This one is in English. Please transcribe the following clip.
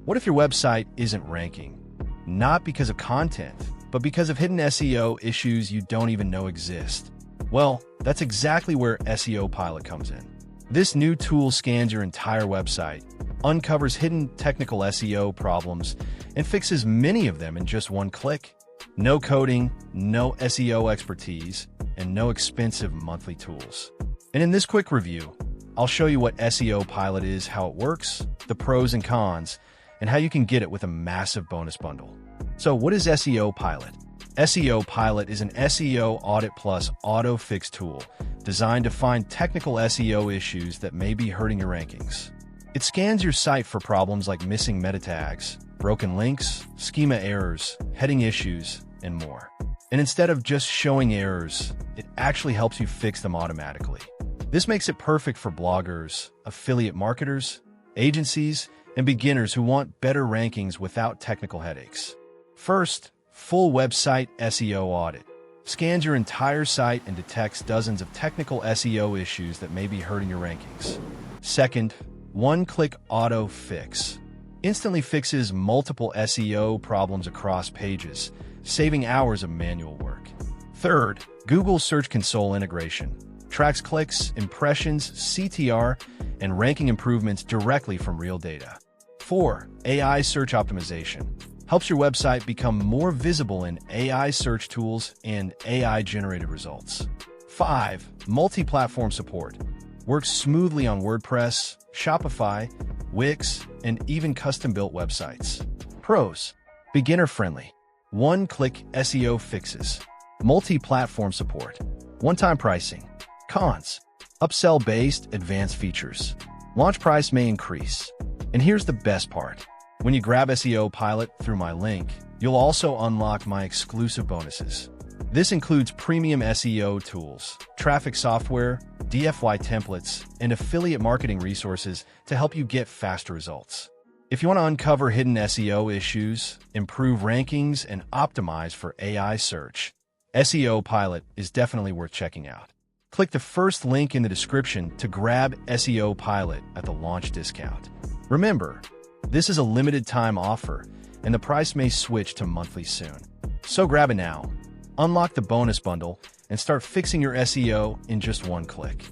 What if your website isn't ranking? Not because of content, but because of hidden SEO issues you don't even know exist. Well, that's exactly where SEO Pilot comes in. This new tool scans your entire website, uncovers hidden technical SEO problems, and fixes many of them in just one click. No coding, no SEO expertise, and no expensive monthly tools. And in this quick review, I'll show you what SEO Pilot is, how it works, the pros and cons, and how you can get it with a massive bonus bundle. So what is SEO Pilot? SEO Pilot is an SEO audit plus auto fix tool designed to find technical SEO issues that may be hurting your rankings. It scans your site for problems like missing meta tags, broken links, schema errors, heading issues, and more. And instead of just showing errors, it actually helps you fix them automatically. This makes it perfect for bloggers, affiliate marketers, agencies, and beginners who want better rankings without technical headaches. First, full website SEO audit. Scans your entire site and detects dozens of technical SEO issues that may be hurting your rankings. Second, one-click auto fix. Instantly fixes multiple SEO problems across pages, saving hours of manual work. Third, Google Search Console integration. Tracks clicks, impressions, CTR, and ranking improvements directly from real data. 4. AI search optimization. Helps your website become more visible in AI search tools and AI-generated results. 5. Multi-platform support. Works smoothly on WordPress, Shopify, Wix, and even custom-built websites. Pros. Beginner-friendly. One-click SEO fixes. Multi-platform support. One-time pricing. Cons. Upsell-based advanced features. Launch price may increase. And here's the best part. When you grab SEO Pilot through my link, you'll also unlock my exclusive bonuses. This includes premium SEO tools, traffic software, DFY templates, and affiliate marketing resources to help you get faster results. If you want to uncover hidden SEO issues, improve rankings, and optimize for AI search, SEO Pilot is definitely worth checking out. Click the first link in the description to grab SEO Pilot at the launch discount. Remember, this is a limited time offer, and the price may switch to monthly soon. So grab it now, unlock the bonus bundle, and start fixing your SEO in just one click.